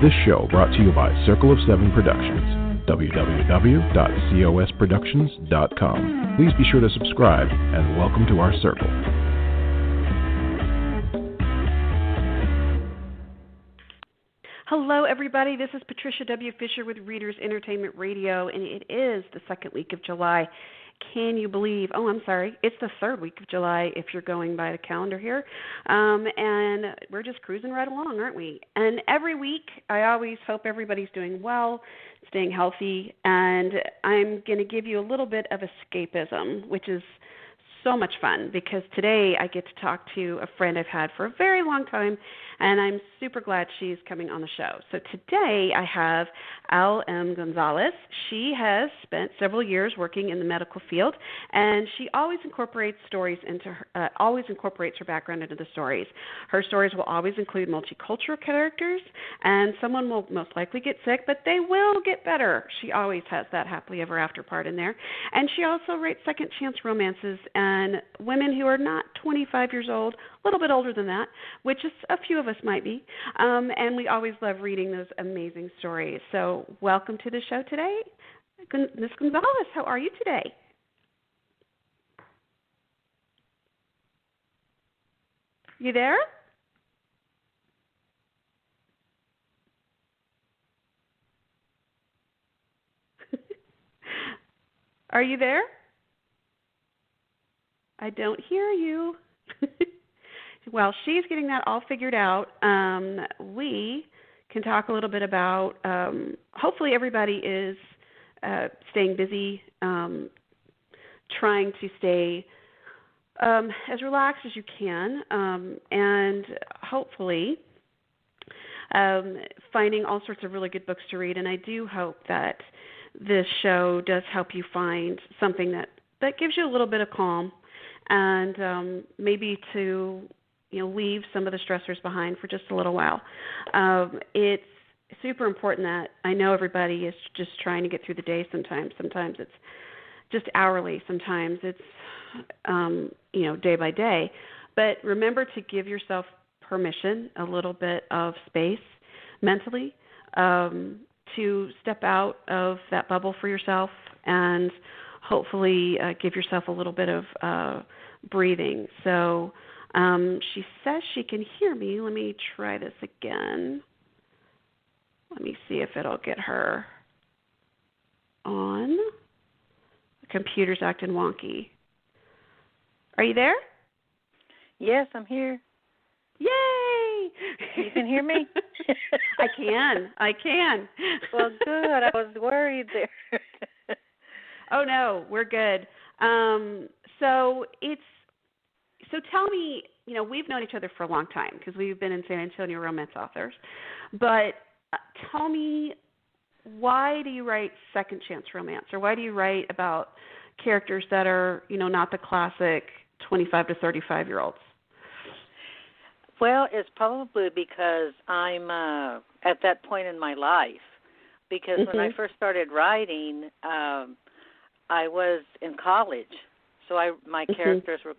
This show brought to you by Circle of Seven Productions, www.cosproductions.com. Please be sure to subscribe and welcome to our circle. Hello, everybody. This is Patricia W. Fisher with Readers Entertainment Radio, and it is the second week of July. Can you believe? Oh, I'm sorry. It's the third week of July if you're going by the calendar here. And we're just cruising right along, aren't we? And every week, I always hope everybody's doing well, staying healthy, and I'm going to give you a little bit of escapism, which is so much fun because today I get to talk to a friend I've had for a very long time, and I'm super glad she's coming on the show. So today I have LM Gonzalez. She has spent several years working in the medical field, and she always incorporates her background into the stories. Her stories will always include multicultural characters, and someone will most likely get sick, but they will get better. She always has that happily ever after part in there. And she also writes second chance romances and women who are not 25 years old, a little bit older than that, which is a few of us might be. And we always love reading those amazing stories. So welcome to the show today, Ms. Gonzalez. How are you today? You there? Are you there? I don't hear you. Well, she's getting that all figured out. We can talk a little bit about, hopefully everybody is staying busy, trying to stay as relaxed as you can, and hopefully finding all sorts of really good books to read. And I do hope that this show does help you find something that gives you a little bit of calm and maybe to leave some of the stressors behind for just a little while. It's super important that I know everybody is just trying to get through the day sometimes. Sometimes it's just hourly. Sometimes it's, day by day. But remember to give yourself permission, a little bit of space mentally, to step out of that bubble for yourself and hopefully give yourself a little bit of breathing. So she says she can hear me. Let me try this again. Let me see if it'll get her on. The computer's acting wonky. Are you there? Yes, I'm here. Yay! You can hear me? I can. Well, good. I was worried there. Oh, no, we're good. So tell me, we've known each other for a long time because we've been in San Antonio romance authors. But tell me, why do you write second chance romance, or why do you write about characters that are, not the classic 25 to 35-year-olds? Well, it's probably because I'm at that point in my life. Because when I first started writing, I was in college. So my characters were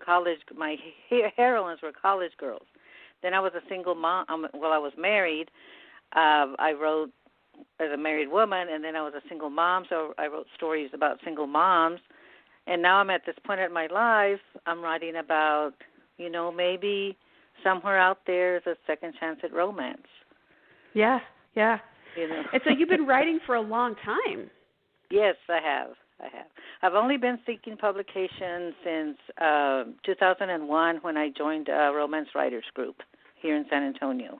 my heroines were college girls. Then I was a single mom. I was married. I wrote as a married woman, and then I was a single mom, so I wrote stories about single moms. And now I'm at this point in my life, I'm writing about, maybe somewhere out there is a second chance at romance. Yeah. And so you've been writing for a long time. Yes, I have. I've only been seeking publication since 2001 when I joined a romance writers group here in San Antonio.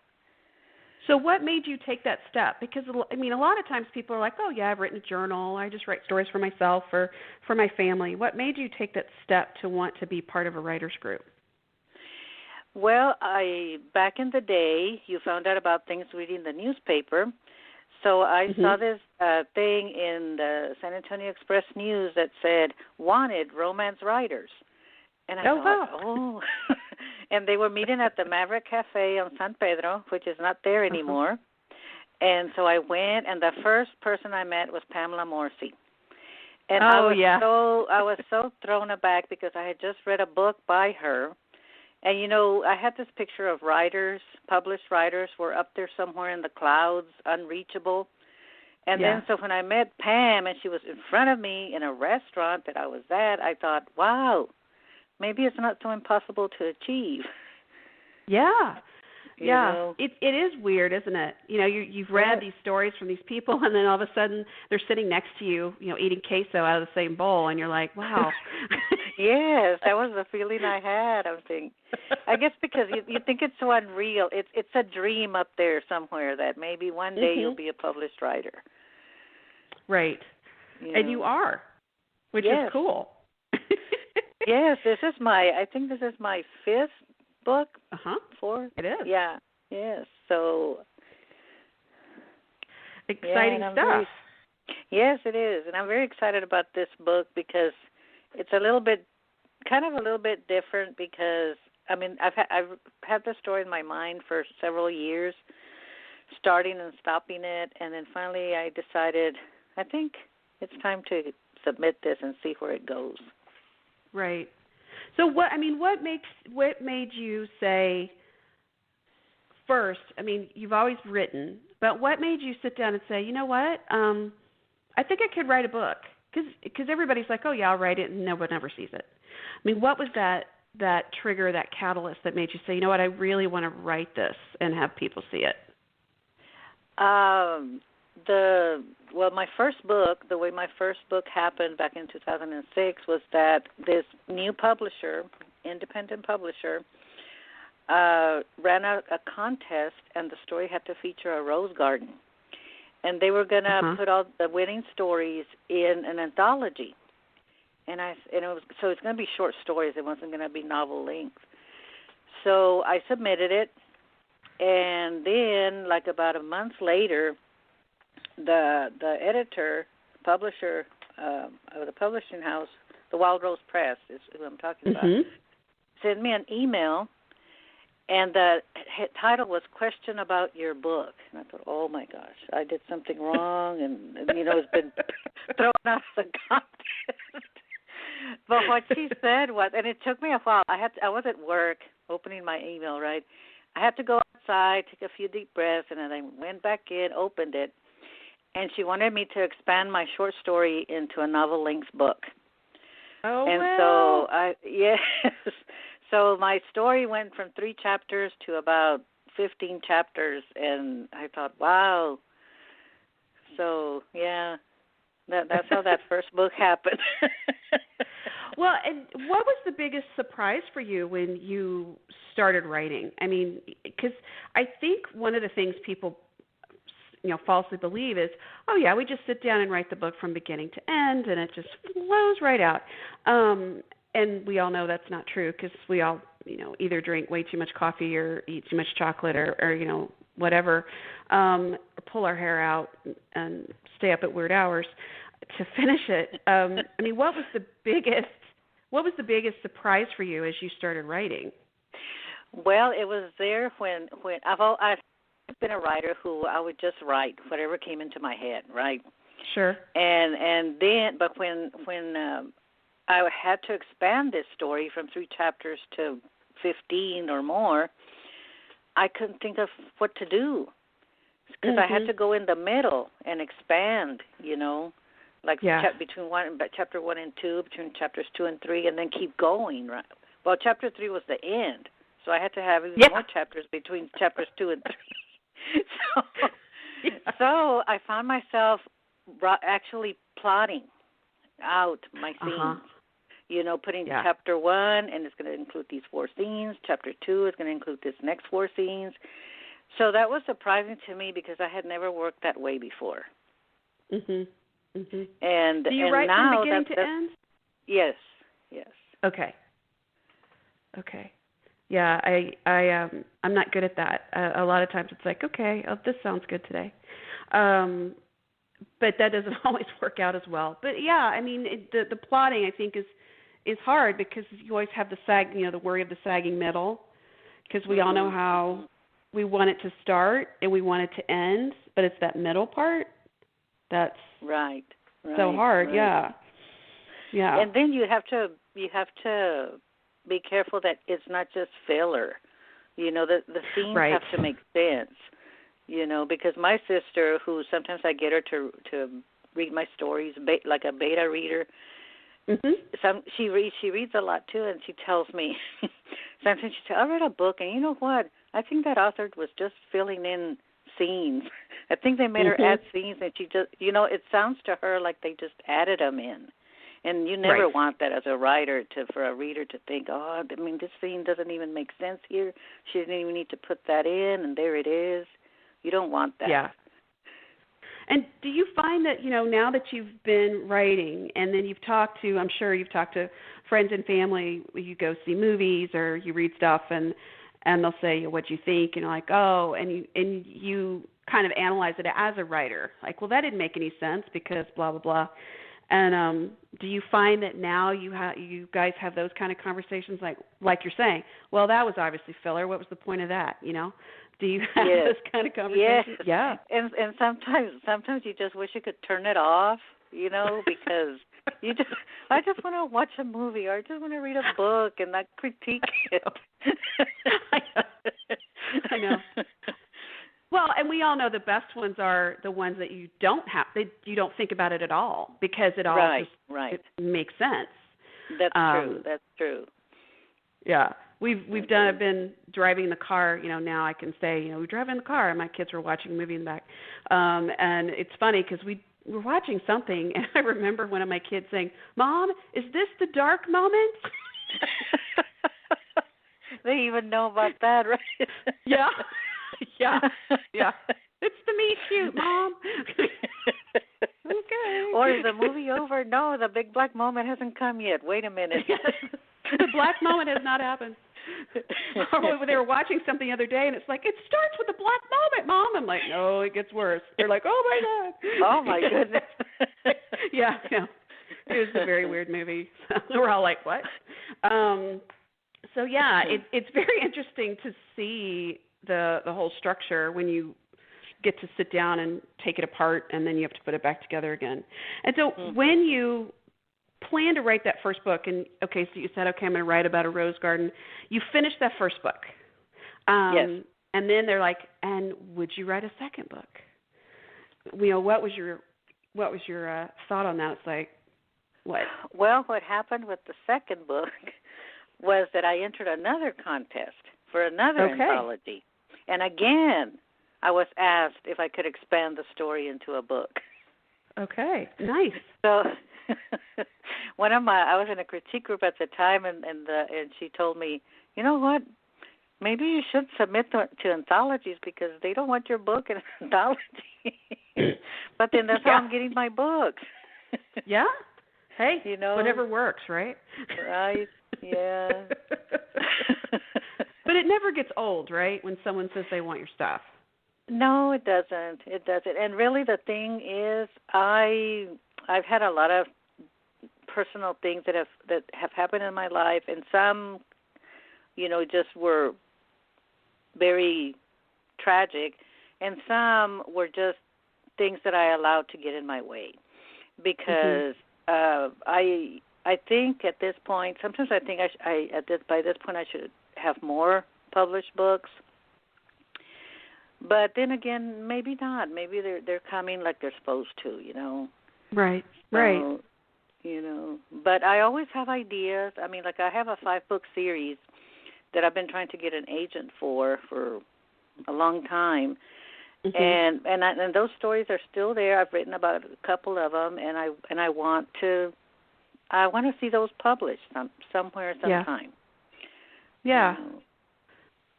So what made you take that step? Because, a lot of times people are like, oh, yeah, I've written a journal. I just write stories for myself or for my family. What made you take that step to want to be part of a writers group? Well, back in the day, you found out about things reading the newspaper. So I saw this thing in the San Antonio Express News that said, wanted romance writers. And I thought, and they were meeting at the Maverick Cafe on San Pedro, which is not there anymore. And so I went, and the first person I met was Pamela Morrissey. And I was so thrown aback because I had just read a book by her, And, you know, I had this picture of writers, published writers, were up there somewhere in the clouds, unreachable. And then so when I met Pam and she was in front of me in a restaurant that I was at, I thought, wow, maybe it's not so impossible to achieve. Yeah. You know? It is weird, isn't it? You know, you've read these stories from these people, and then all of a sudden they're sitting next to you, you know, eating queso out of the same bowl, and you're like, wow. Yes, that was the feeling I had. I guess because you think it's so unreal. It's a dream up there somewhere that maybe one day you'll be a published writer. Right. You and know? you are, which is cool. Yes, I think this is my 5th book. Fourth. It is. Yeah. Yes. So exciting stuff. Yes, it is, and I'm very excited about this book because it's a little bit different. Because I mean, I've had the story in my mind for several years, starting and stopping it, and then finally I decided I think it's time to submit this and see where it goes. Right. So what made you say first? I mean, you've always written, but what made you sit down and say, you know what? I think I could write a book, because everybody's like, oh yeah, I'll write it, and no one ever sees it. I mean, what was that trigger, that catalyst that made you say, you know what? I really want to write this and have people see it. My first book, the way my first book happened back in 2006 was that this new publisher, independent publisher, ran a contest, and the story had to feature a rose garden. And they were going to put all the winning stories in an anthology. So it's going to be short stories. It wasn't going to be novel length. So I submitted it, and then like about a month later, the publisher of the publishing house, the Wild Rose Press is who I'm talking about, sent me an email, and the title was "Question About Your Book." And I thought, oh my gosh, I did something wrong, and you know, it's been thrown out of the contest. But what she said was, and it took me a while. I was at work opening my email, right? I had to go outside, take a few deep breaths, and then I went back in, opened it, and she wanted me to expand my short story into a novel-length book. Oh, and wow. So so my story went from 3 chapters to about 15 chapters, and I thought, wow. So, yeah, that's how that first book happened. Well, and what was the biggest surprise for you when you started writing? I mean, because I think one of the things people, you know, falsely believe is, oh yeah, we just sit down and write the book from beginning to end, and it just flows right out. And we all know that's not true, because we all, you know, either drink way too much coffee or eat too much chocolate or you know, whatever, or pull our hair out and stay up at weird hours to finish it. I mean, what was the biggest surprise for you as you started writing? Well, it was there when I've been a writer who I would just write whatever came into my head, right? Sure. And then, but when I had to expand this story from 3 chapters to 15 or more, I couldn't think of what to do, because I had to go in the middle and expand, you know, like between chapter 1 and 2, between chapters 2 and 3, and then keep going, right? Well, chapter 3 was the end, so I had to have even more chapters between chapters 2 and 3. So I found myself actually plotting out my scenes. You know, putting chapter 1, and it's going to include these 4 scenes. Chapter 2 is going to include this next 4 scenes. So that was surprising to me, because I had never worked that way before. And do you write now from beginning to end? Yes. Okay. Yeah, I'm not good at that. A lot of times it's like, okay, this sounds good today. But that doesn't always work out as well. But yeah, I mean, the plotting, I think, is hard, because you always have the worry of the sagging middle, because we all know how we want it to start and we want it to end, but it's that middle part that's right. So hard. Right. Yeah. And then you have to be careful that it's not just filler. You know, the scenes Right. have to make sense. You know, because my sister, who sometimes I get her to read my stories, like a beta reader. She reads a lot too, and she tells me sometimes she says, "I read a book, and you know what? I think that author was just filling in scenes. I think they made her add scenes, and she just, you know, it sounds to her like they just added them in." And you never want that as a writer for a reader to think, oh, I mean, this scene doesn't even make sense here. She didn't even need to put that in, and there it is. You don't want that. Yeah. And do you find that, you know, now that you've been writing and then I'm sure you've talked to friends and family, you go see movies or you read stuff and they'll say, what'd you think? And you're like, oh, and you kind of analyze it as a writer. Like, well, that didn't make any sense because blah, blah, blah. And do you find that now you guys have those kind of conversations like you're saying, well, that was obviously filler. What was the point of that, you know? Do you have those kind of conversations? Yes. Yeah. And sometimes you just wish you could turn it off, you know, because I just want to watch a movie or I just want to read a book and not critique it. I know. Well, and we all know the best ones are the ones that you don't think about it at all because it all it makes sense. That's true. That's true. Yeah. I've been driving the car, you know, now I can say, you know, we drive in the car and my kids were watching a movie in the back. And it's funny because we were watching something and I remember one of my kids saying, Mom, is this the dark moment? They even know about that, right? Yeah. Yeah. It's the meet cute, Mom. Okay. Or is the movie over? No, the big black moment hasn't come yet. Wait a minute. Yes. The black moment has not happened. Or they were watching something the other day, and it's like, it starts with a black moment, Mom. I'm like, no, it gets worse. They're like, oh, my God. Oh, my goodness. Yeah. It was a very weird movie. We're all like, what? So, yeah, it's very interesting to see the whole structure when you get to sit down and take it apart, and then you have to put it back together again. And so when you plan to write that first book, and okay, so you said, okay, I'm going to write about a rose garden. You finished that first book. Yes. And then they're like, and would you write a second book? You know, what was your thought on that? It's like, what? Well, what happened with the second book was that I entered another contest for another anthology. And again, I was asked if I could expand the story into a book. Okay, nice. So I was in a critique group at the time, and she told me, you know what, maybe you should submit to anthologies because they don't want your book in an anthology. But then that's how I'm getting my books. Yeah. Hey, you know, whatever works, right? Right. Yeah. But it never gets old, right, when someone says they want your stuff. No, it doesn't. It doesn't. And really the thing is I've had a lot of personal things that have happened in my life, and some, you know, just were very tragic, and some were just things that I allowed to get in my way. Because I think at this point, sometimes I think by this point I should have more published books. But then again, maybe not. Maybe they're coming like they're supposed to, you know. Right. Right. You know, but I always have ideas. I mean, like I have a 5-book series that I've been trying to get an agent for a long time, and those stories are still there. I've written about a couple of them, and I want to see those published somewhere sometime. Yeah.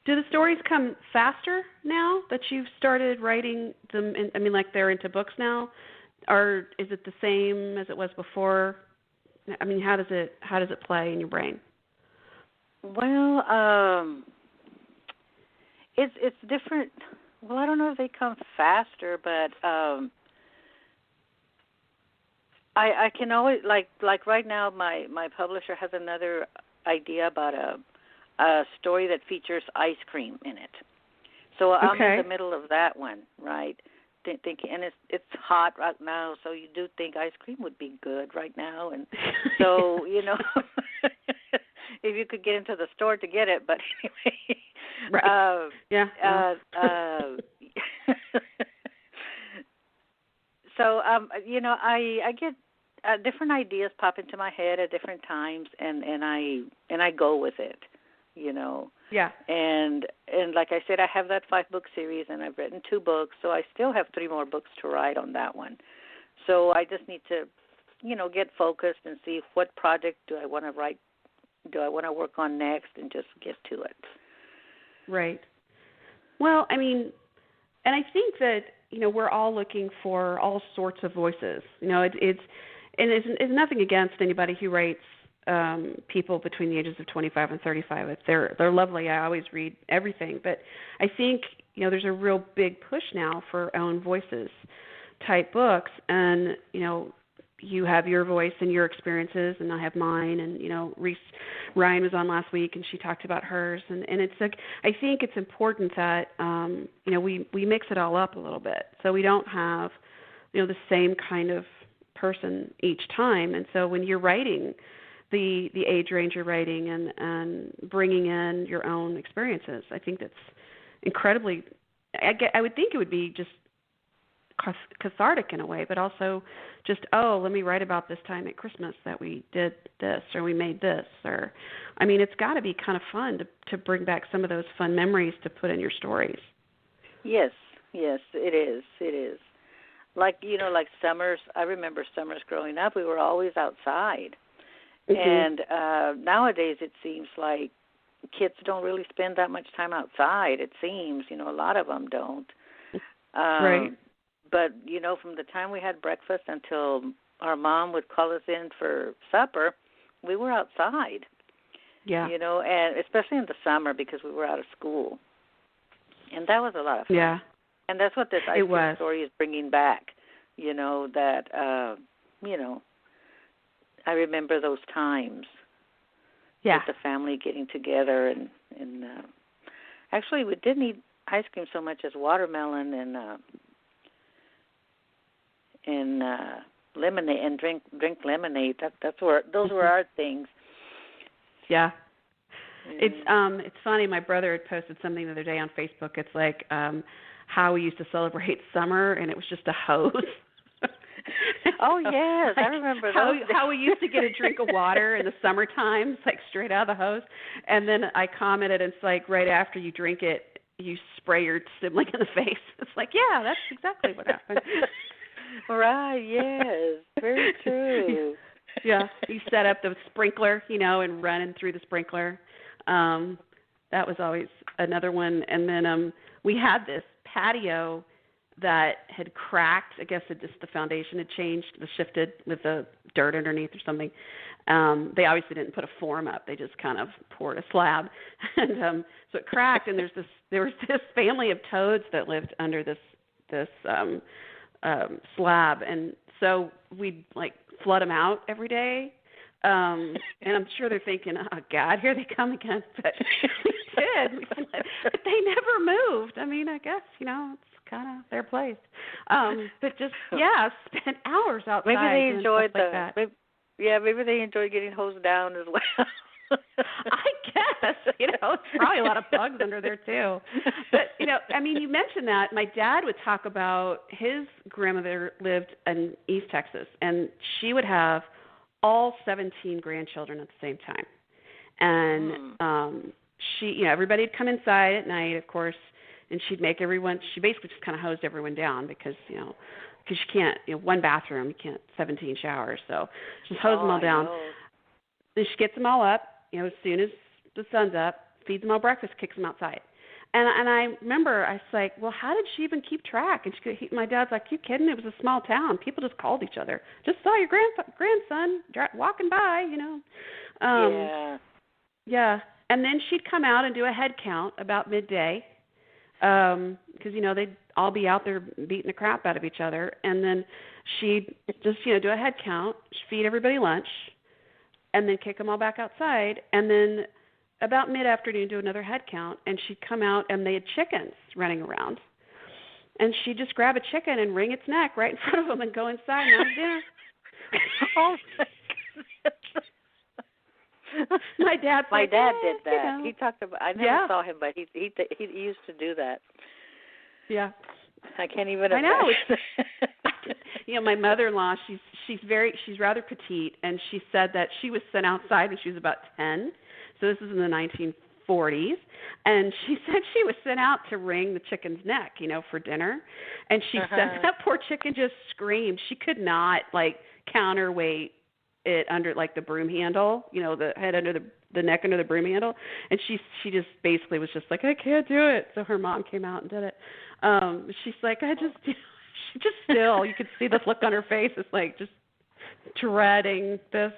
Do the stories come faster now that you've started writing them? I mean, like they're into books now, or is it the same as it was before? I mean, how does it play in your brain? Well, it's different. Well, I don't know if they come faster, but I can always like right now my publisher has another idea about a story that features ice cream in it. So I'm in the middle of that one, right? Thinking, and it's hot right now, so you do think ice cream would be good right now, and so you know, if you could get into the store to get it. But anyway, right. So I get different ideas pop into my head at different times, and I go with it, Yeah. And like I said, I have that 5-book series, and I've written 2 books, so I still have 3 more books to write on that one. So I just need to, get focused and see what project do I want to write, do I want to work on next, and just get to it. Right. Well, I mean, and I think that, we're all looking for all sorts of voices. It's nothing against anybody who writes people between the ages of 25 and 35. They're lovely. I always read everything. But I think, there's a real big push now for own voices type books. And, you have your voice and your experiences, and I have mine. And, Reese Ryan was on last week, and she talked about hers. And it's like, I think it's important that, we mix it all up a little bit, so we don't have, the same kind of person each time. And so when you're writing the age range you're writing and bringing in your own experiences, I think that's incredibly, I would think it would be just cathartic in a way, but also just, let me write about this time at Christmas that we did this, or we made this, or, it's got to be kind of fun to bring back some of those fun memories to put in your stories. Yes, it is. Like, like summers, I remember summers growing up, we were always outside. Mm-hmm. And nowadays it seems like kids don't really spend that much time outside, it seems. A lot of them don't. Right. But, from the time we had breakfast until our mom would call us in for supper, we were outside. Yeah. And especially in the summer because we were out of school. And that was a lot of fun. Yeah. And that's what this ice cream story is bringing back, that, I remember those times. Yeah. With the family getting together. And actually, we didn't eat ice cream so much as watermelon and lemonade, and drink lemonade. Those were our things. Yeah. It's funny. My brother had posted something the other day on Facebook. It's like how we used to celebrate summer, and it was just a hose. Oh yes, I remember those. How we used to get a drink of water in the summer times, like straight out of the hose. And then I commented, it's like right after you drink it, you spray your sibling in the face. It's like, yeah, that's exactly what happened. Right. Yes. Very true. Yeah. You set up the sprinkler, and running through the sprinkler. That was always another one. And then we had this patio that had cracked. I guess the foundation had changed, shifted with the dirt underneath or something. They obviously didn't put a form up. They just kind of poured a slab. And so it cracked, and there was this family of toads that lived under this slab. And so we'd flood them out every day. And I'm sure they're thinking, oh, God, here they come again. But we did. But they never moved. I guess, it's kind of their place. But just, spent hours outside. Maybe they enjoyed that. Maybe they enjoyed getting hosed down as well. I guess, it's probably a lot of bugs under there too. But, you mentioned that. My dad would talk about his grandmother lived in East Texas, and she would have all 17 grandchildren at the same time. And she, everybody would come inside at night, of course, and she basically just kind of hosed everyone down because you can't, one bathroom, you can't 17 showers. So just hose them all down. Then she gets them all up, as soon as the sun's up, feeds them all breakfast, kicks them outside. And I remember, I was like, well, how did she even keep track? And my dad's like, you kidding? It was a small town. People just called each other. Just saw your grandson walking by, Yeah. Yeah. And then she'd come out and do a head count about midday because, they'd all be out there beating the crap out of each other. And then she'd just, do a head count, feed everybody lunch, and then kick them all back outside. And then about mid-afternoon do another head count, and she'd come out, and they had chickens running around. And she'd just grab a chicken and wring its neck right in front of them and go inside and have dinner. Oh, my goodness. My dad's my like, dad did that. You know. He talked about. I never saw him, but he used to do that. Yeah. I can't even. I know. You know, my mother-in-law. She's rather petite, and she said that she was sent outside when she was about 10. So this is in the 1940s, and she said she was sent out to wring the chicken's neck, you know, for dinner, and she said that poor chicken just screamed. She could not counterweight it under the broom handle, you know, the head under the neck under the broom handle, and she just basically was just like, I can't do it. So her mom came out and did it. She's like, she just still, you could see the look on her face. It's like just dreading this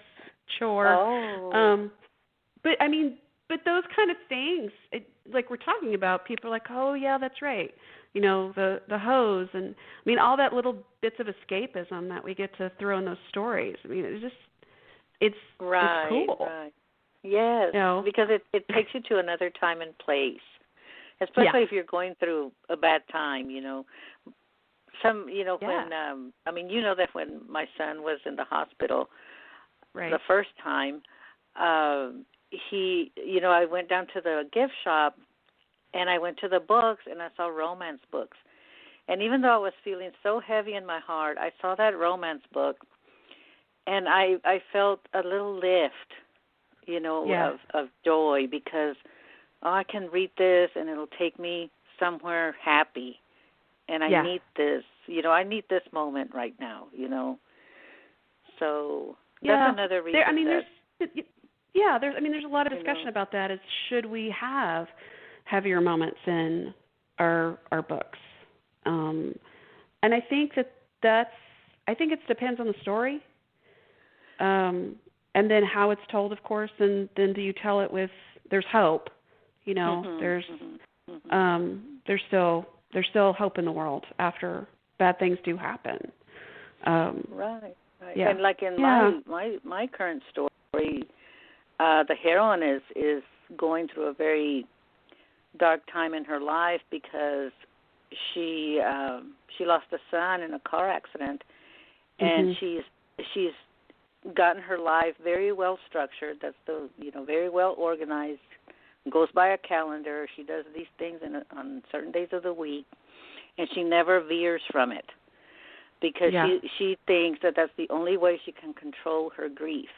chore. Oh. But I mean, those kind of things, like we're talking about, people are like, oh yeah, that's right. You know, the hose, and I mean, all that little bits of escapism that we get to throw in those stories. I mean, it's cool. Right. Yes, you know? Because it takes you to another time and place, especially if you're going through a bad time. You know, when I mean, you know that when my son was in the hospital, the first time, I went down to the gift shop, and I went to the books, and I saw romance books. And even though I was feeling so heavy in my heart, I saw that romance book, and I felt a little lift, you know, of joy, because I can read this, and it'll take me somewhere happy. And I need this, you know, I need this moment right now, you know. So that's another reason. There's a lot of discussion about that. Is should we have heavier moments in our books? And I think I think it depends on the story, and then how it's told, of course. And then do you tell it with there's hope? You know, there's still hope in the world after bad things do happen. Right. Yeah. And like in my current story, the heroine is going through a very dark time in her life because she lost a son in a car accident, and she's gotten her life very well structured. That's very well organized. Goes by a calendar. She does these things on certain days of the week, and she never veers from it because she thinks that that's the only way she can control her grief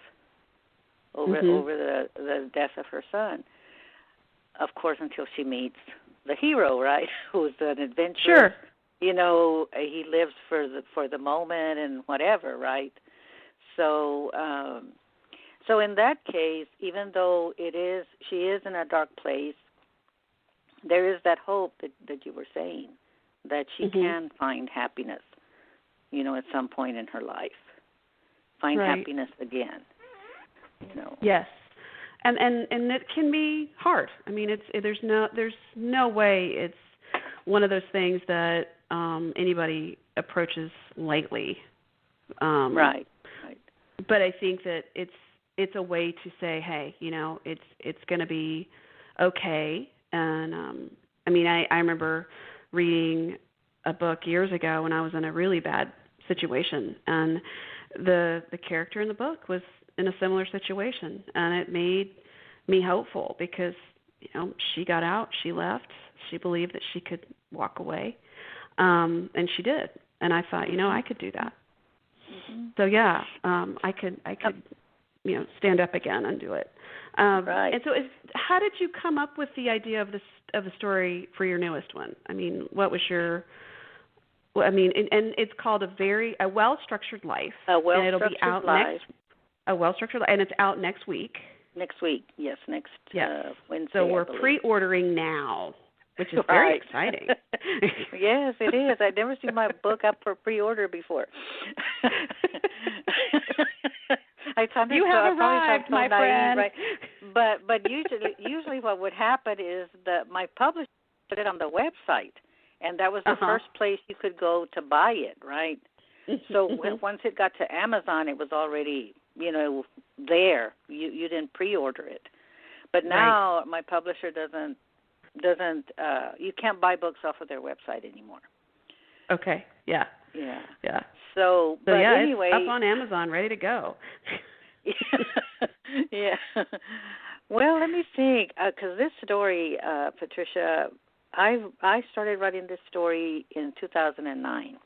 over the death of her son. Of course, until she meets the hero, right? Who's an adventurer. Sure. You know, he lives for the moment and whatever, right? So so in that case, even though she is in a dark place, there is that hope that you were saying, that she can find happiness, you know, at some point in her life. Find happiness again. You know. Yes. And it can be hard. I mean, there's no way it's one of those things that anybody approaches lightly. Right. But I think that it's a way to say, hey, you know, it's going to be okay. And I mean, I remember reading a book years ago when I was in a really bad situation, and the character in the book was in a similar situation, and it made me hopeful because, you know, she got out, she left, she believed that she could walk away, and she did. And I thought, you know, I could do that. So I could, you know, stand up again and do it. Right. And so, how did you come up with the idea of the story for your newest one? I mean, what was your? Well, I mean, and it's called a well-structured life. A well-structured and it'll be out life. A well-structured life, and it's out next week. Next week, yes, next Wednesday. So we're pre-ordering now, which is very exciting. Yes, it is. I've never seen my book up for pre-order before. You have arrived, my friend. Right? But usually what would happen is that my publisher put it on the website, and that was the first place you could go to buy it, right? So once it got to Amazon, it was already, you know, there. You didn't pre-order it. But now my publisher doesn't you can't buy books off of their website anymore. Okay. Yeah. So but yeah, anyway, it's up on Amazon, ready to go. Yeah. Well, let me think, because this story, Patricia, I started writing this story in 2009.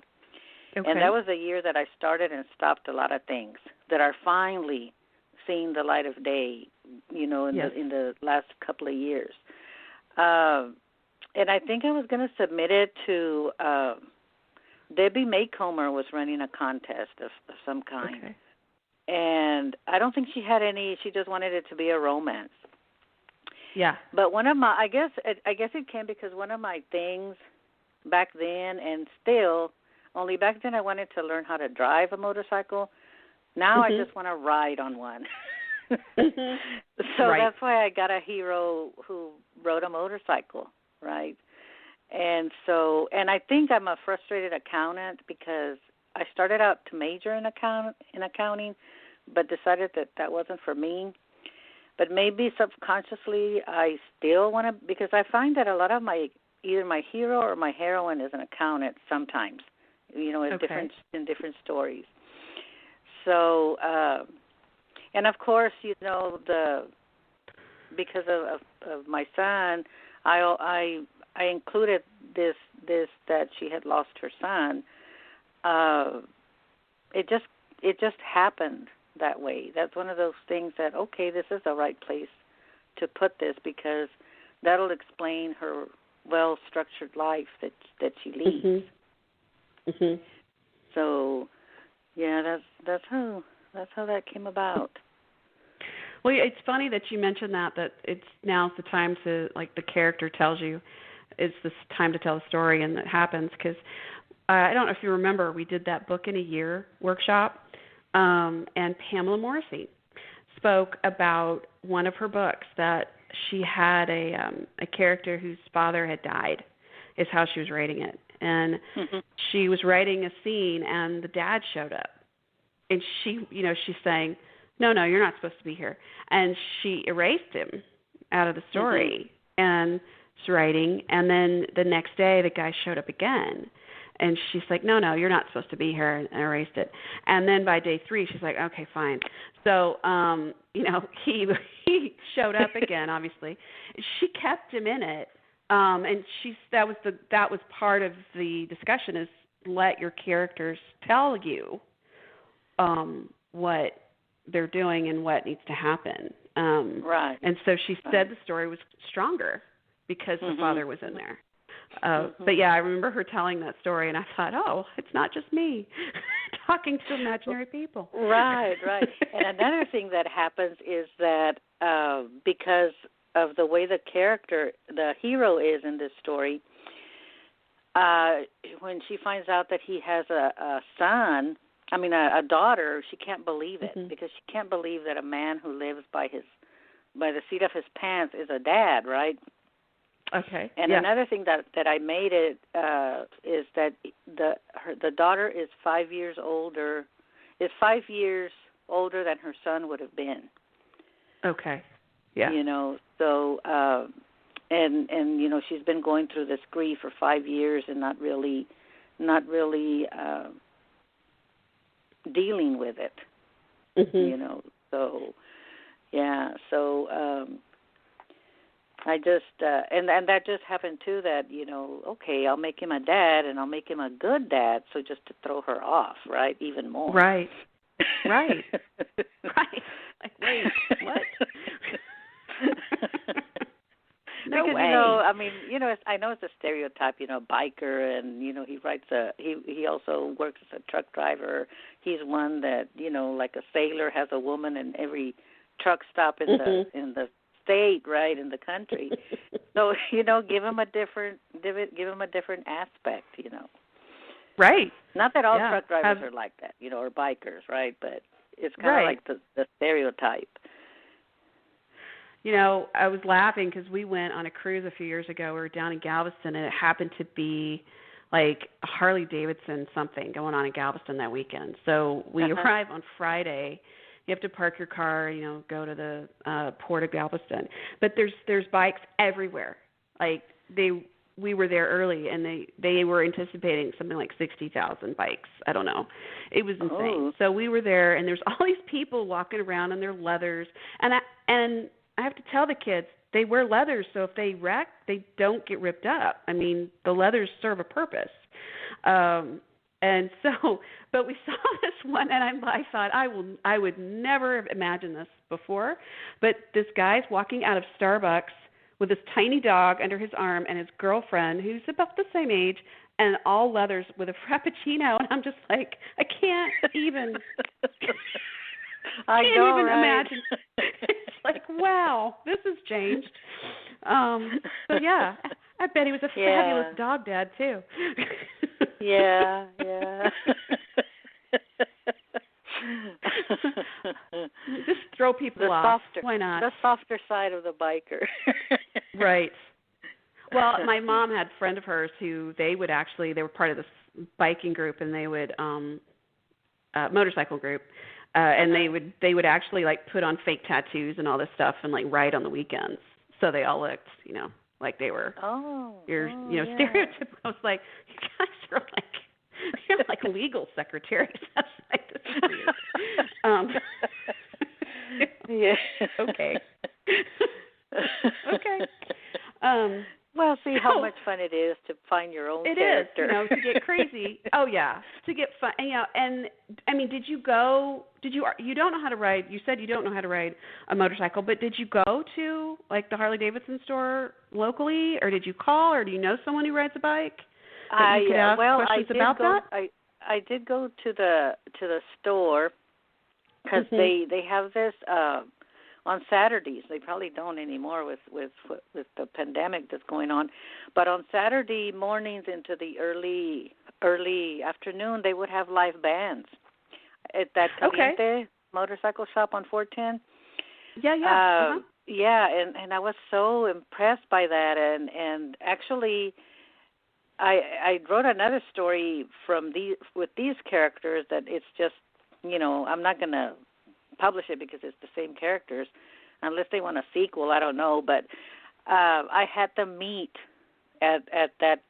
Okay. And that was the year that I started and stopped a lot of things that are finally seeing the light of day, in the last couple of years. And I think I was going to submit it to Debbie Maycomer was running a contest of some kind. Okay. And I don't think she had any. She just wanted it to be a romance. Yeah. But one of my, I guess it came because one of my things back then, and still, only back then I wanted to learn how to drive a motorcycle. Now I just want to ride on one. So right. That's why I got a hero who rode a motorcycle, right? And I think I'm a frustrated accountant because I started out to major in accounting, but decided that wasn't for me. But maybe subconsciously I still want to, because I find that a lot of either my hero or my heroine is an accountant sometimes, in different stories. So, and of course, because of my son, I included this that she had lost her son. It just happened that way. That's one of those things that, okay, this is the right place to put this because that'll explain her well-structured life that she leads. Mm-hmm. So, yeah, that's how that came about. Well, it's funny that you mentioned that it's now's the time to, like, the character tells you it's this time to tell the story, and it happens because I don't know if you remember, we did that book in a year workshop, and Pamela Morrissey spoke about one of her books that she had a character whose father had died, is how she was writing it. And she was writing a scene, and the dad showed up. And she's saying, no, you're not supposed to be here. And she erased him out of the story and was writing. And then the next day, the guy showed up again. And she's like, no, you're not supposed to be here, and erased it. And then by day 3, she's like, okay, fine. So, he showed up again, obviously. She kept him in it. And that was part of the discussion, is let your characters tell you what they're doing and what needs to happen. Right. And so she said the story was stronger because the father was in there. But yeah, I remember her telling that story, and I thought, oh, it's not just me talking to imaginary people. Right. And another thing that happens is that because of the way the hero is in this story, when she finds out that he has a daughter, she can't believe it because she can't believe that a man who lives by the seat of his pants is a dad, right? Okay. And another thing that I made it is that the daughter is 5 years older. Is 5 years older than her son would have been. Okay. Yeah. So and she's been going through this grief for 5 years and not really dealing with it. So yeah. So I just and that just happened too, that okay, I'll make him a dad and I'll make him a good dad, so just to throw her off, right, even more. Right. Right. Like, wait, what? No because, way. I know it's a stereotype, biker, and he writes he also works as a truck driver. He's one that like a sailor, has a woman in every truck stop in the state, right, in the country. So give him a different aspect, Right. Not that all truck drivers are like that, or bikers, right? But it's kind of like the stereotype. I was laughing because we went on a cruise a few years ago. We were down in Galveston, and it happened to be like a Harley Davidson something going on in Galveston that weekend. So we arrive on Friday. You have to park your car, go to the port of Galveston. But there's bikes everywhere. Like, they we were there early, and they were anticipating something like 60,000 bikes. I don't know. It was insane. Oh. So we were there, and there's all these people walking around in their leathers, and I have to tell the kids they wear leathers, so if they wreck, they don't get ripped up. I mean, the leathers serve a purpose. And so, but we saw this one, and I thought I would never have imagined this before. But this guy's walking out of Starbucks with this tiny dog under his arm and his girlfriend, who's about the same age, and all leathers with a Frappuccino. And I'm just like, I can't even. I can't know, even right? imagine. It's like, wow, this has changed. But yeah, I bet he was a fabulous dog dad too. Yeah. Just throw people off. Why not? The softer side of the biker. Right. Well, my mom had a friend of hers who they were part of this biking group, and they would motorcycle group, and they would actually like put on fake tattoos and all this stuff and like ride on the weekends, so they all looked, like they were stereotypical. I was like, you guys are you're like legal secretaries. That's like, this is weird. Yeah. Okay. Okay. Well, see how much fun it is to find your own character. It is, to get crazy. Oh yeah, to get fun. And I mean, you don't know how to ride. You said you don't know how to ride a motorcycle, but did you go to like the Harley Davidson store locally, or did you call, or do you know someone who rides a bike? I did go to the store because they have this on Saturdays. They probably don't anymore with the pandemic that's going on. But on Saturday mornings into the early afternoon, they would have live bands at that Caliente motorcycle shop on 410. Yeah. Yeah, and I was so impressed by that, and actually, I wrote another story with these characters that it's just, I'm not going to publish it because it's the same characters, unless they want a sequel, I don't know, but I had them meet at that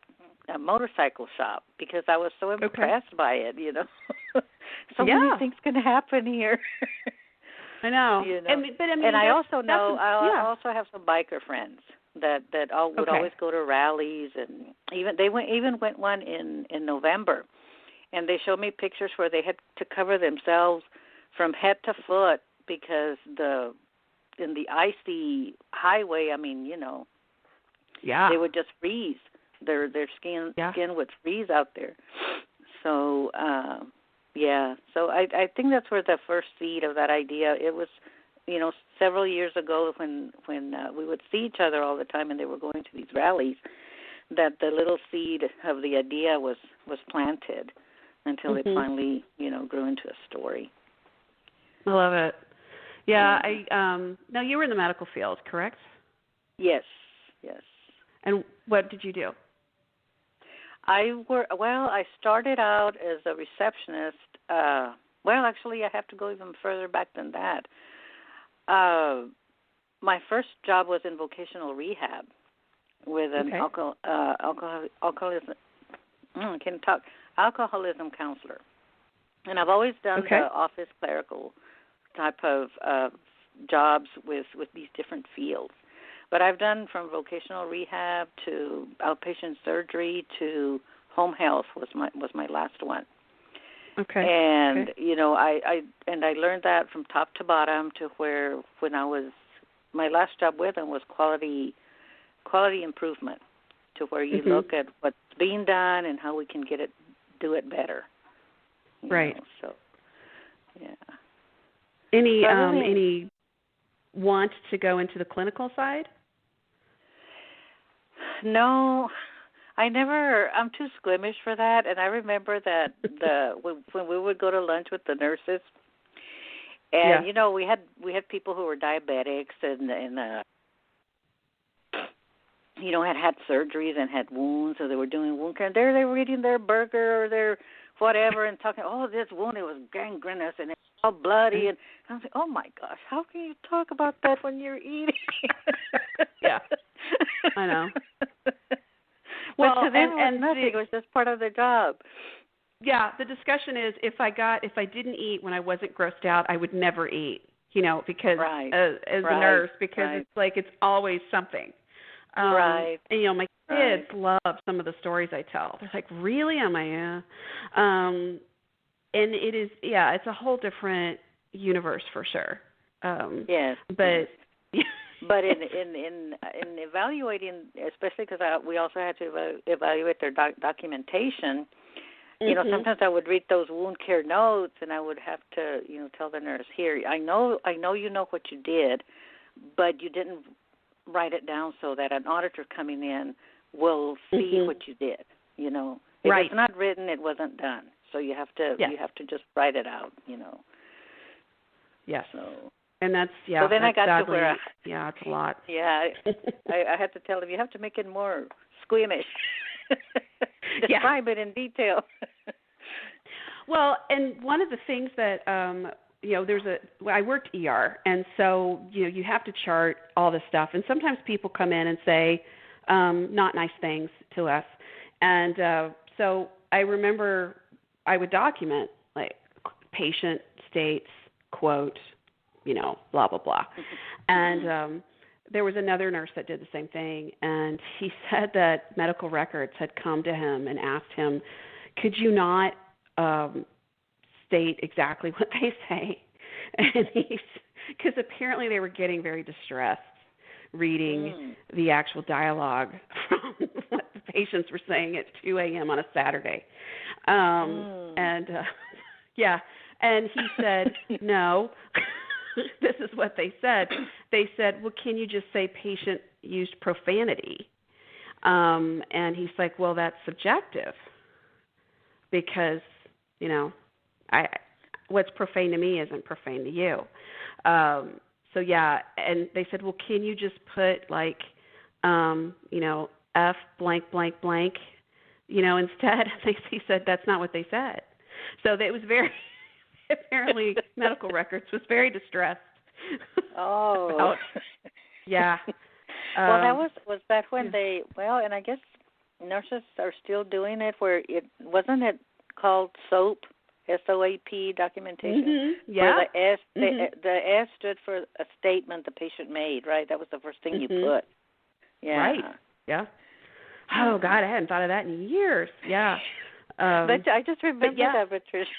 motorcycle shop because I was so impressed by it, So many things can happen here. I know. And I also know I also have some biker friends that would always go to rallies, and they went one in November, and they showed me pictures where they had to cover themselves from head to foot because in the icy highway, they would just freeze. Their skin would freeze out there. So so I think that's where the first seed of that idea. It was, several years ago when we would see each other all the time and they were going to these rallies, that the little seed of the idea was planted until it finally, grew into a story. I love it. Yeah, now you were in the medical field, correct? Yes. And what did you do? I started out as a receptionist. Actually, I have to go even further back than that. My first job was in vocational rehab with an alcoholism counselor. And I've always done the office clerical type of jobs with these different fields. But I've done from vocational rehab to outpatient surgery to home health was my last one. Okay. And I learned that from top to bottom to where when my last job with them was quality improvement, to where you look at what's being done and how we can do it better. Right. So yeah. Any want to go into the clinical side? No, I never. I'm too squeamish for that. And I remember that when we would go to lunch with the nurses, and we had people who were diabetics and had surgeries and had wounds, or they were doing wound care. And there they were eating their burger or their whatever and talking, this wound, it was gangrenous and it's all bloody. And I was like, oh my gosh, how can you talk about that when you're eating? Yeah, I know. Well, but to them and it was nothing. It was just part of the job. Yeah, the discussion is if I didn't eat when I wasn't grossed out, I would never eat. Because as a nurse, because it's like it's always something. Right. And my kids love some of the stories I tell. They're like, "Really? Am I?" And it is, it's a whole different universe for sure. Yes. But but in evaluating, especially because we also had to evaluate their documentation. Sometimes I would read those wound care notes, and I would have to, tell the nurse, "Here, I know you know what you did, but you didn't write it down so that an auditor coming in will see what you did. If it's not written, it wasn't done. So you have to just write it out. Yes. So. And that's So then I got sadly, to where it's a lot. Yeah, I had to tell them you have to make it more squeamish. Describe it in detail. Well, and one of the things that I worked ER, and so you have to chart all this stuff, and sometimes people come in and say not nice things to us, and so I remember I would document like patient states, quote, blah blah blah, and there was another nurse that did the same thing, and he said that medical records had come to him and asked him, "Could you not state exactly what they say?" And because apparently they were getting very distressed reading the actual dialogue from what the patients were saying at 2 a.m. on a Saturday. And he said, "No." This is what they said. They said, "Well, can you just say patient used profanity?" And he's like, "Well, that's subjective because, what's profane to me isn't profane to you." And they said, "Well, can you just put like, F blank blank blank, instead?" He said, "That's not what they said." So it was very... Apparently, medical records was very distressed. Oh. Yeah. Well, was that when they? Well, and I guess nurses are still doing it. Where it wasn't it called SOAP, SOAP documentation. Mm-hmm. Yeah. Where the S stood for a statement the patient made. Right. That was the first thing you put. Yeah. Right. Yeah. Oh God, I hadn't thought of that in years. Yeah. But I just remember that, Patricia.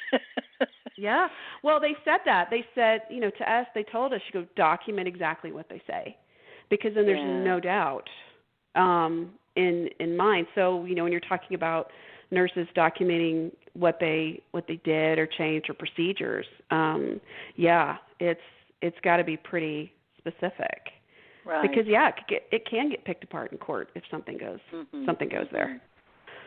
Yeah. Well, they said that. They said, to us, they told us, you go document exactly what they say, because then there's no doubt in mind. So, when you're talking about nurses documenting what they did or changed or procedures, it's got to be pretty specific. Right. Because it can get picked apart in court if something goes there.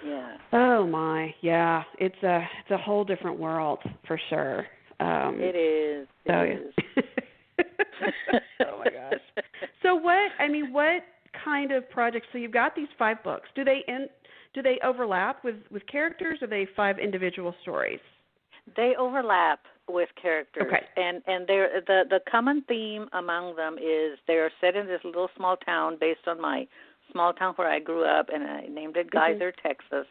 Yeah. Oh my, yeah. It's a whole different world for sure. It is. It is. Oh my gosh. So what kind of projects? So you've got these 5 books. Do they overlap with characters, or are they 5 individual stories? They overlap with characters. Okay. And the common theme among them is they're set in this little small town based on my small town where I grew up, and I named it Geyser, Texas.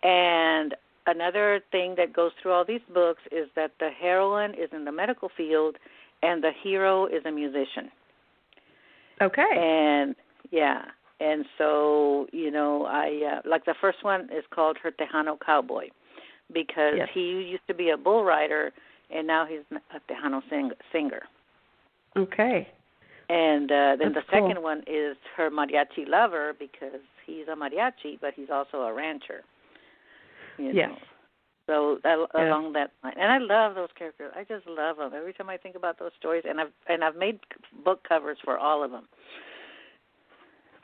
And another thing that goes through all these books is that the heroine is in the medical field and the hero is a musician. Okay. And so, I like the first one is called Her Tejano Cowboy, because he used to be a bull rider and now he's a Tejano singer. Okay. And then the second one is Her Mariachi Lover, because he's a mariachi, but he's also a rancher. Yes. So along that line, and I love those characters. I just love them. Every time I think about those stories, and I've made book covers for all of them.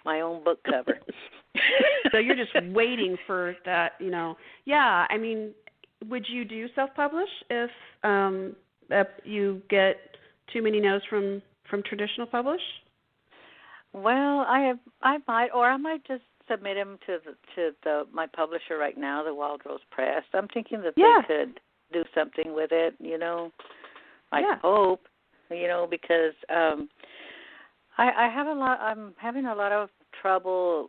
My own book cover. So you're just waiting for that, Yeah, I mean, would you do self-publish if you get too many no's from traditional publish? Well, I might just submit them to my publisher right now, the Wild Rose Press. I'm thinking that they could do something with it, I hope, because I have I'm having a lot of trouble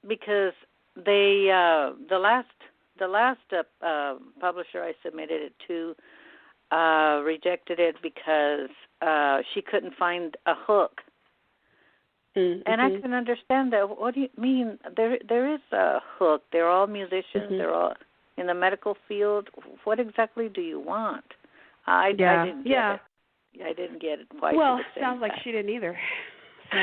because they the last publisher I submitted it to rejected it because she couldn't find a hook. Mm-hmm. And I can understand that. What do you mean? There is a hook. They're all musicians. Mm-hmm. They're all in the medical field. What exactly do you want? I didn't get it. I didn't get it quite. Well, to the same sounds like time. she didn't either. So.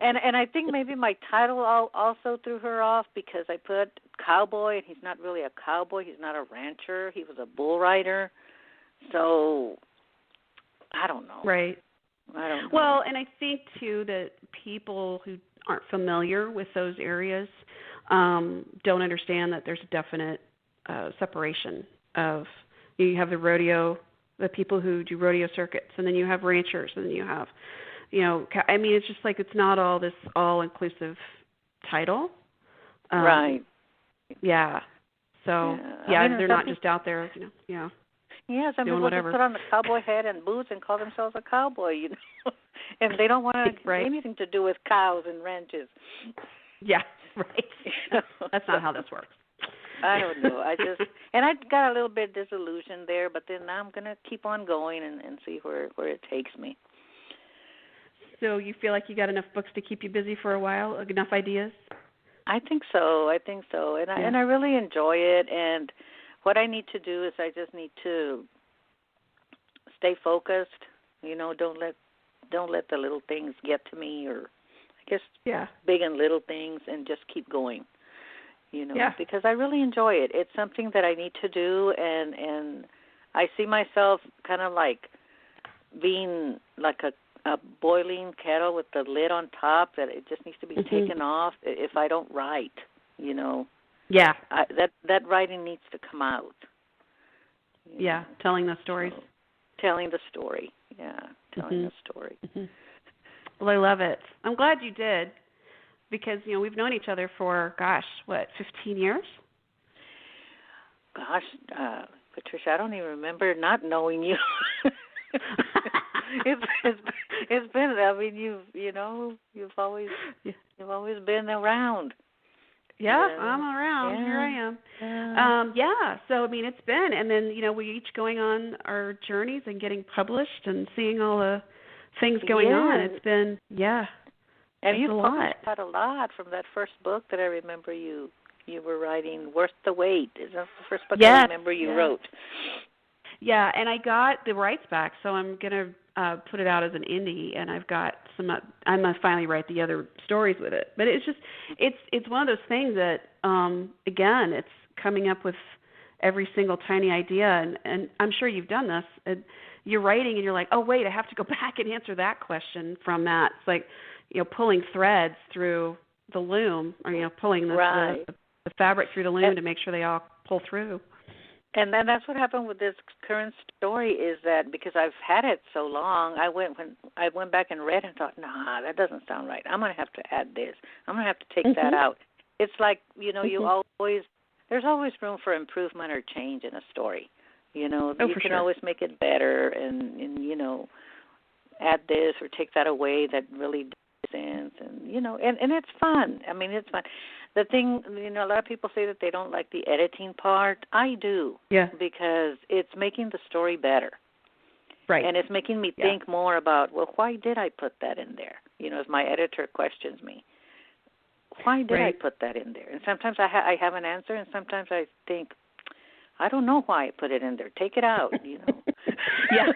And I think maybe my title also threw her off because I put cowboy, and he's not really a cowboy. He's not a rancher. He was a bull rider. So I don't know. Right. I don't know. Well, and I think, too, that people who aren't familiar with those areas don't understand that there's a definite separation of, you have the rodeo, the people who do rodeo circuits, and then you have ranchers, and then you have, I mean, it's just like it's not all this all-inclusive title. Right. Yeah. So, I mean, they're not just out there, Yes, I mean, doing whatever. Just put on the cowboy hat and boots and call themselves a cowboy, and they don't want right. anything to do with cows and ranches. Yeah, right. That's not how this works. I don't know. I got a little bit disillusioned there, but then now I'm going to keep on going and see where it takes me. So you feel like you got enough books to keep you busy for a while, enough ideas? I think so, and I really enjoy it, and what I need to do is I just need to stay focused. Don't let the little things get to me, or I guess big and little things, and just keep going. Because I really enjoy it. It's something that I need to do, and I see myself kind of like being like a boiling kettle with the lid on top that it just needs to be taken off if I don't write. Yeah. That writing needs to come out. Yeah, telling the stories. So, telling the story. Yeah, telling the story. Mm-hmm. Well, I love it. I'm glad you did, because, we've known each other for, 15 years? Gosh, Patricia, I don't even remember not knowing you. It's been. I mean, you've always been around. Yeah, I'm around. Yeah. Here I am. Yeah. So, I mean, it's been, and then, we each going on our journeys and getting published and seeing all the things going on. It's been, And you've a published lot. quite a lot from that first book that I remember you were writing, Worth the Wait. Is that the first book I remember you wrote? Yeah, and I got the rights back, so I'm going to put it out as an indie, and I've got I'm going to finally write the other stories with it. But it's just, it's one of those things that, again, it's coming up with every single tiny idea, and I'm sure you've done this. You're writing, and you're like, oh, wait, I have to go back and answer that question from that. It's like, pulling threads through the loom, or, pulling the fabric through the loom to make sure they all pull through. And then that's what happened with this current story, is that because I've had it so long, I went back and read and thought, nah, that doesn't sound right. I'm going to have to add this. I'm going to have to take that out. It's like, there's always room for improvement or change in a story. You can always make it better and add this or take that away that really does sense, and it's fun. I mean, it's fun. The thing, a lot of people say that they don't like the editing part. I do. Yeah. Because it's making the story better. Right. And it's making me think more about, well, why did I put that in there? If my editor questions me, why did I put that in there? And sometimes I have an answer, and sometimes I think, I don't know why I put it in there. Take it out, Yeah.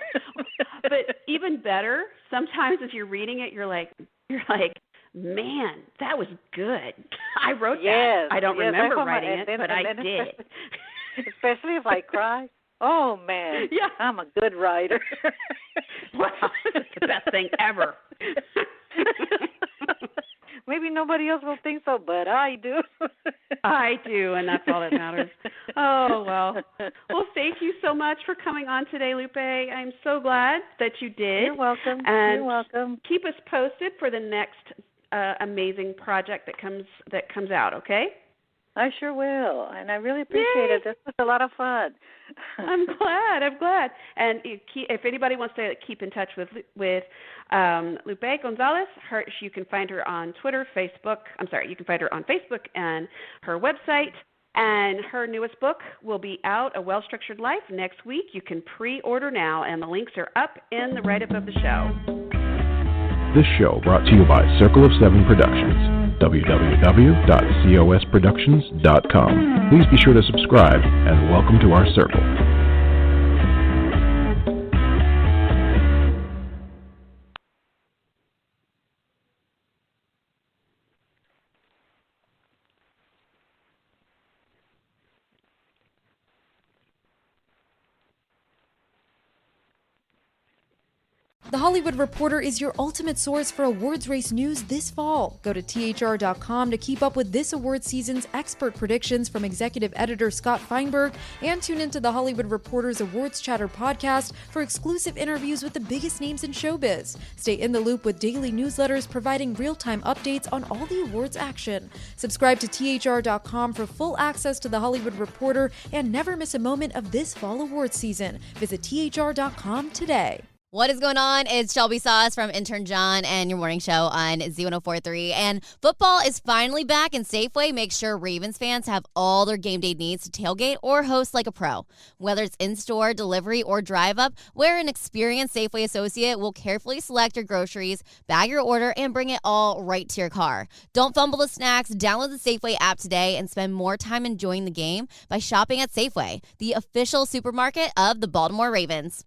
But even better, sometimes if you're reading it, you're like, man, that was good. I wrote that. I don't remember writing it, but I did. Especially if I cry. Oh, man, I'm a good writer. Wow, this is the best thing ever. Maybe nobody else will think so, but I do. I do, and that's all that matters. Oh, well. Well, thank you so much for coming on today, Lupe. I'm so glad that you did. You're welcome. And you're welcome. Keep us posted for the next amazing project that comes out, okay? I sure will, and I really appreciate it. This was a lot of fun. I'm glad. And if anybody wants to keep in touch with Lupe Gonzalez, you can find her on Twitter, Facebook. You can find her on Facebook and her website. And her newest book will be out, A Well-Structured Life, next week. You can pre-order now, and the links are up in the write-up of the show. This show brought to you by Circle of Seven Productions, www.cosproductions.com. Please be sure to subscribe, and welcome to our circle. The Hollywood Reporter is your ultimate source for awards race news this fall. Go to THR.com to keep up with this awards season's expert predictions from executive editor Scott Feinberg, and tune into the Hollywood Reporter's Awards Chatter podcast for exclusive interviews with the biggest names in showbiz. Stay in the loop with daily newsletters providing real-time updates on all the awards action. Subscribe to THR.com for full access to the Hollywood Reporter and never miss a moment of this fall awards season. Visit THR.com today. What is going on? It's Shelby Sauce from Intern John and your morning show on Z1043. And football is finally back, and Safeway makes sure Ravens fans have all their game day needs to tailgate or host like a pro. Whether it's in-store, delivery, or drive-up, where an experienced Safeway associate will carefully select your groceries, bag your order, and bring it all right to your car. Don't fumble the snacks. Download the Safeway app today and spend more time enjoying the game by shopping at Safeway, the official supermarket of the Baltimore Ravens.